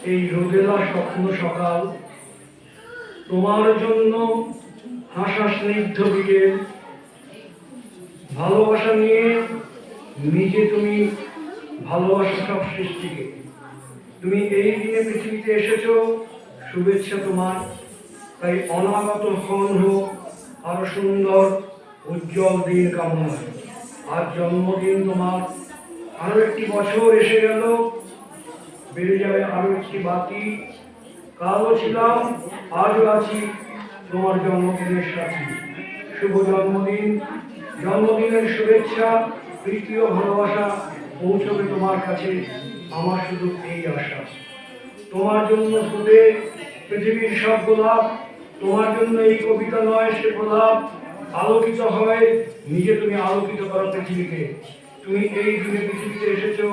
এই রোদেলা স্বপ্ন সকাল, তোমার জন্য হাসা স্নিগ্ধ বিকেল, ভালোবাসা নিয়ে নিজে তুমি ভালোবাসা সব সৃষ্টিকে। তুমি এই দিনে পৃথিবীতে এসেছো, শুভেচ্ছা তোমার। তাই অনাগত ক্ষণ হোক আরো সুন্দর উজ্জ্বল দিন কামনা। আজ জন্মদিন তোমার, আরো একটি বছর এসে গেল, বেড়ে যাবে আরো একটি বাকি। কালও ছিলাম, আজও আছি তোমার জন্মদিনের সাথে। শুভ জন্মদিন, জন্মদিনের শুভেচ্ছা, প্রীতি ও ভালোবাসা পৌঁছবে তোমার কাছে। আমার শুধু এই আশা, তোমার জন্য ফুটে পৃথিবীর সব গোলাপ, তোমার জন্য এই কবিতা নয় সে গোলাপ। আলোকিত হয় নিজে, তুমি আলোকিত করো পৃথিবীকে। তুমি এই দিনে পৃথিবীতে এসেছো,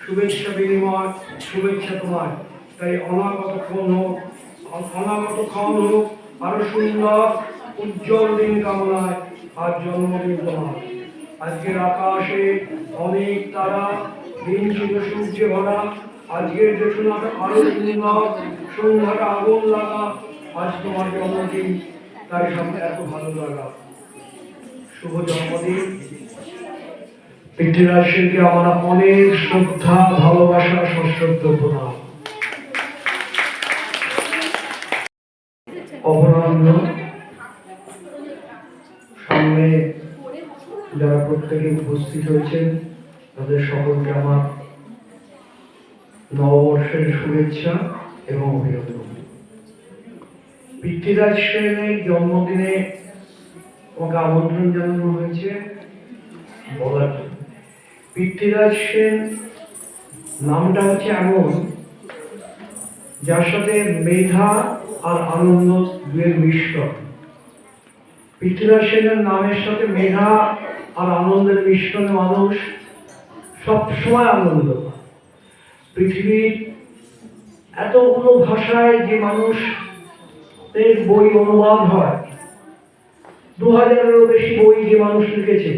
শুভেচ্ছা বিনিময়, শুভেচ্ছা তোমার। তাই অনাগত ক্ষণ হোক আরো সুন্দর উজ্জ্বল দিন কামনায়। আজ জন্মদিন তোমার। আজকের আকাশে অনেক তারা, দিন ছিল সূর্যে ভরা। আজকের জোছনাটা আরো সুন্দর, সন্ধ্যাটা আগুন লাগা। আজ তোমার জন্মদিন, তাই সামনে এত ভালো লাগা। শুভ জন্মদিন। পৃথ্বীরাজ সেনকে আমরা অনেক শ্রদ্ধা, ভালোবাসা, সশ্রদ্ধ প্রণাম। অপরাহ্ন, সামনে যারা প্রত্যেকে উপস্থিত হয়েছেন তাদের সকলকে আমার নববর্ষের শুভেচ্ছা এবং অভিনন্দন। পৃথ্বীরাজ সেনের জন্মদিনে তোমাকে আমন্ত্রণ জানানো হয়েছে বলার জন্য। পৃথ্বীরাজ সেন নামটা হচ্ছে এমন, যার সাথে মেধা আর আনন্দ দুয়ের মিশ্রণ। পৃথ্বীরাজ সেনের নামের সাথে মেধা আর আনন্দের মিশ্রণে মানুষ সবসময় আনন্দ পায়। পৃথিবীর এতগুলো ভাষায় যে মানুষের বই অনুবাদ হয়, 2000-এরও বেশি বই যে মানুষ লিখেছে,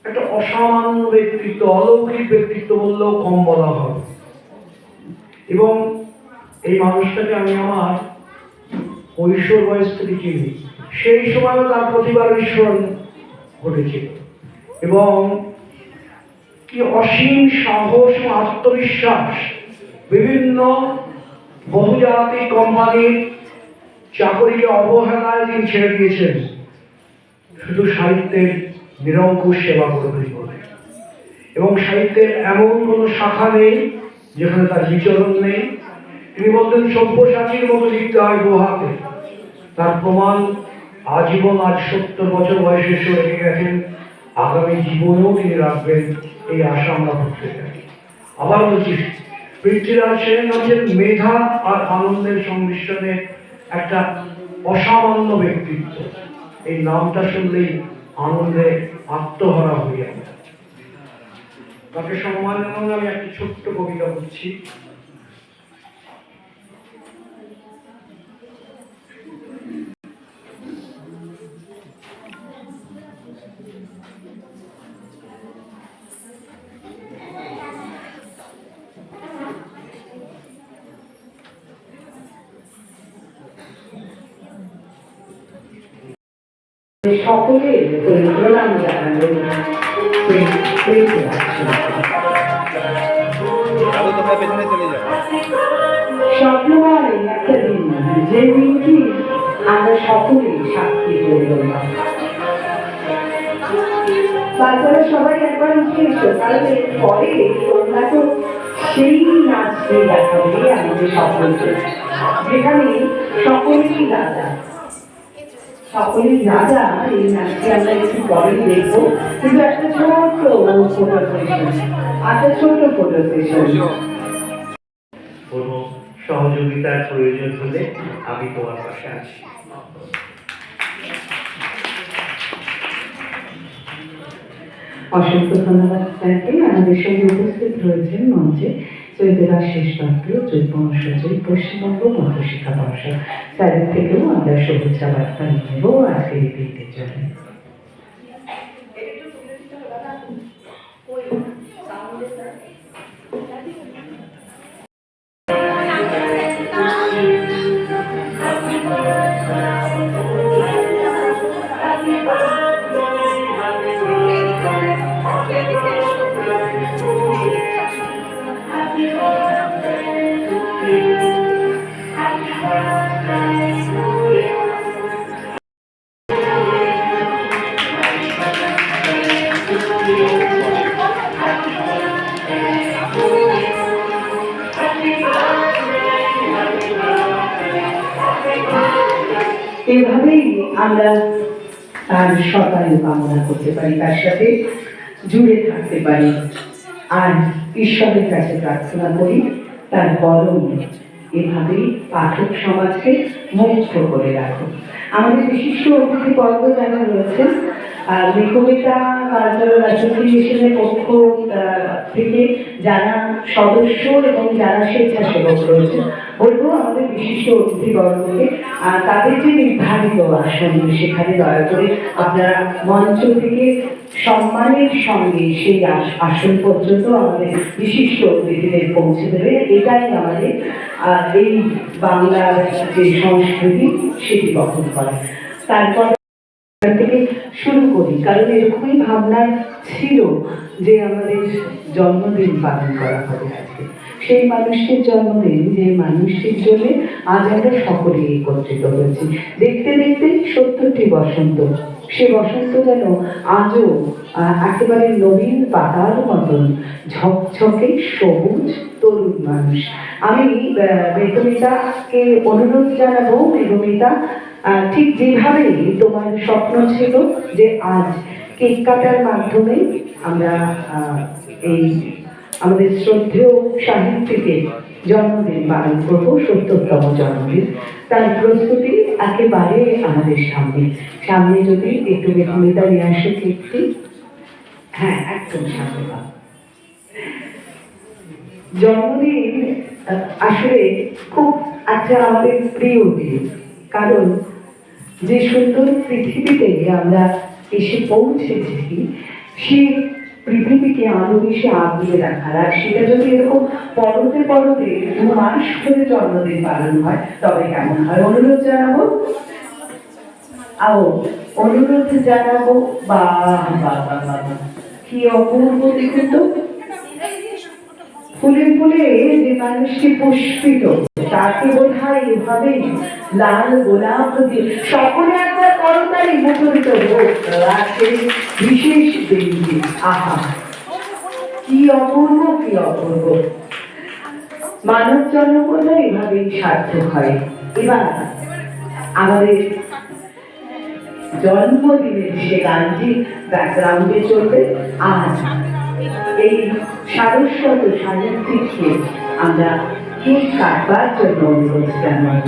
একটা অসামান্য ব্যক্তিত্ব, অলৌকিক ব্যক্তিত্ব বললেও কম বলা হবে। এবং এই মানুষটাকে আমি আমার কৈশোর বয়স থেকে চিনি। সেই সময়ও তার প্রতিভার বিস্ফোরণ ঘটেছিল এবং কি অসীম সাহস ও আত্মবিশ্বাস। বিভিন্ন বহুজাতিক কোম্পানির চাকরিকে অবহেলায় তিনি ছেড়ে দিয়েছেন শুধু সাহিত্যের নিরঙ্কুশ সেবা করবে বলে। এবং সাহিত্যের এমন কোনো শাখা নেই যেখানে তার বিচরণ নেই। তিনি বলতেন সব্যসাচীর মতো লিখতে হয় দোহাতে। তার প্রমাণ আজীবন, আজ 70 বছর বয়সে এসে রেখে গেছেন, আগামী জীবনেও তিনি রাখবেন, এই আশা আমরা করতে চাই। আবার বলছি, পৃথ্বীরাজ সেন হচ্ছেন মেধা আর আনন্দের সংমিশ্রণে একটা অসামান্য ব্যক্তিত্ব। এই নামটা শুনলেই আনন্দে আত্মহারা হয়ে যাবে। তাকে সম্মান জানানো আমি একটি ছোট্ট কবিতা বলছি। সকলের প্রণাম জানাবেন স্বপ্নময় একটা দিন, যে দিনটি আমরা সকলেই সাক্ষী করলাম। বাচ্চারা সবাই একবার উঠে এসো, কারণ পরে তোমরা তো সেই নাচটি দেখাবে আমাদের সকলকে, যেখানে সকলেই রাজা। সকলেই রাজা এই নাচটি আমরা একটু পরে দেখবো, কিন্তু একটা ছোট্ট ফটো সেশন, কোনো সহযোগিতার প্রয়োজন হলে আমি তোমার পাশে আছি। অসংখ্য ধন্যবাদ স্যারকে। আমাদের সঙ্গে উপস্থিত রয়েছেন মঞ্চে চৈতরাশিস পাত্র, যুগ্ম সচিব, পশ্চিমবঙ্গ মধ্যশিক্ষা পর্ষদ। স্যারের থেকেও আমরা শুভেচ্ছা বার্তা নেব আজকের এই দিনটির জন্য। সেভাবেই আমরা তার সকালে কামনা করতে পারি, তার সাথে জুড়ে থাকতে পারি। আর ঈশ্বরের কাছে প্রার্থনা করি তার বরং এভাবেই পাঠক সমাজকে মুক্ত করে রাখো। আমাদের বিশিষ্ট অতিথি বর্গ যারা রয়েছেন, কবিতা কালচারাল অ্যাসোসিয়েশনের পক্ষ থেকে যারা সদস্য এবং যারা স্বেচ্ছাসেবক রয়েছেন, বলবো আমাদের বিশিষ্ট অতিথি বর্গকে তাদের যে নির্ধারিত আসন সেখানে দয়া করে আপনারা মঞ্চ থেকে সম্মানের সঙ্গে সেই আসন পর্যন্ত আমাদের বিশিষ্ট অতিথিদের পৌঁছে দেবে। এটাই আমাদের এই বাংলার যে সংস্কৃতি সেটি বহন করে। তারপর থেকে শুরু করি, কারণ এরকমই ভাবনা ছিল যে আমাদের জন্মদিন পালন করা হবে আজকে। সেই মানুষটির জন্মদিন, যে মানুষটির জন্য আজ আমরা সকলে একত্রিত হয়েছি। দেখতে দেখতে 70টি বসন্ত, সে বসন্ত যেন আজও একেবারে নবীন পাতার মতন ঝকঝকে সবুজ তরুণ মানুষ। আমি মেঘমিতাকে অনুরোধ জানাবো, মেঘমিতা, ঠিক যেভাবে তোমার স্বপ্ন ছিল যে আজ কেক কাটার মাধ্যমে আমরা এই আমাদের শ্রদ্ধেয় সাহিত্যিকের জন্মদিন পালন করবো, 70তম জন্মদিন, তার প্রস্তুতি একেবারে আমাদের সামনে। সামনে যদি একটু মেঘমিতা নিয়ে আসে কেকটি, হ্যাঁ একদম সামনে। জন্মদিন আসলে খুব একটা আমাদের প্রিয় দিন, কারণ যে সুন্দর পৃথিবীতে আমরা এসে পৌঁছেছি সেই পৃথিবীকে আরো বেশি আগিয়ে রাখার, আর সেটা যদি এরকম পরতে পরতে 2 মাস ধরে জন্মদিন পালন হয় তবে কেমন হয়। অনুরোধ জানাবো, অনুরোধ জানাবো। বা কি অপূর্ব দেখুন তো, ফুলে ফুলে যে মানুষটি পুষ্পিত তাকে বোধ হয় এভাবে লাল গোলাপ দিয়ে সকলে একবার করতালি মুখরিত হোক আছে বিশেষ দিনটি। আহা কি অপূর্ব, কি অপূর্ব। মানব জন্ম বোধ হয় এভাবেই সার্থক হয়। এবার আমাদের জন্মদিনের সে গানটি ব্যাকগ্রাউন্ডে চলবে। আজ এই সারস্বত সাহিত্যিককে আমরা কেক কাটবার জন্য অনুরোধ জানাই।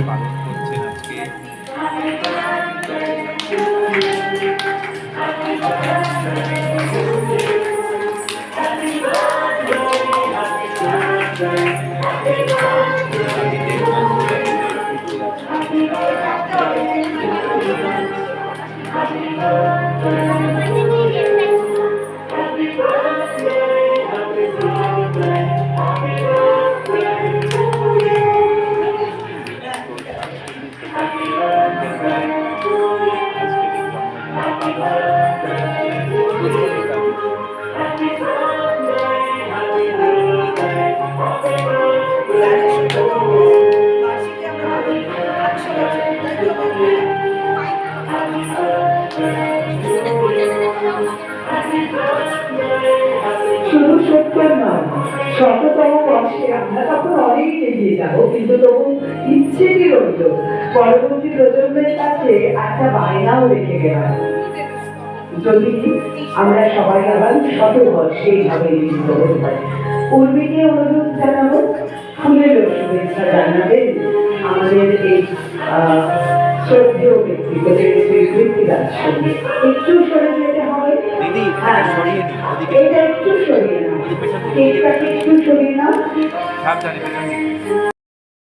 শুধু 70 নয়, 100তম বর্ষে আমরা তখন অনেক এগিয়ে যাবো, কিন্তু তবু ইচ্ছে কি রইল পরবর্তী প্রজন্মের কাছে একটা বায়নাও রেখে গেলাম, যদি আমরা সবাই আবার 100 বর্ষে এইভাবে লিপ্ত হতে পারি। পূর্বীকে অনুরোধ জানাবো, ফুলের শুভেচ্ছা জানাবেন আমাদের এই শ্রদ্ধেয় ব্যক্তিত্বের স্বীকৃতিদার সঙ্গে। একটু সরে যেতে হবে, এটা একটু সরিয়ে নাও, কেকটাকে একটু সরিয়ে নাও।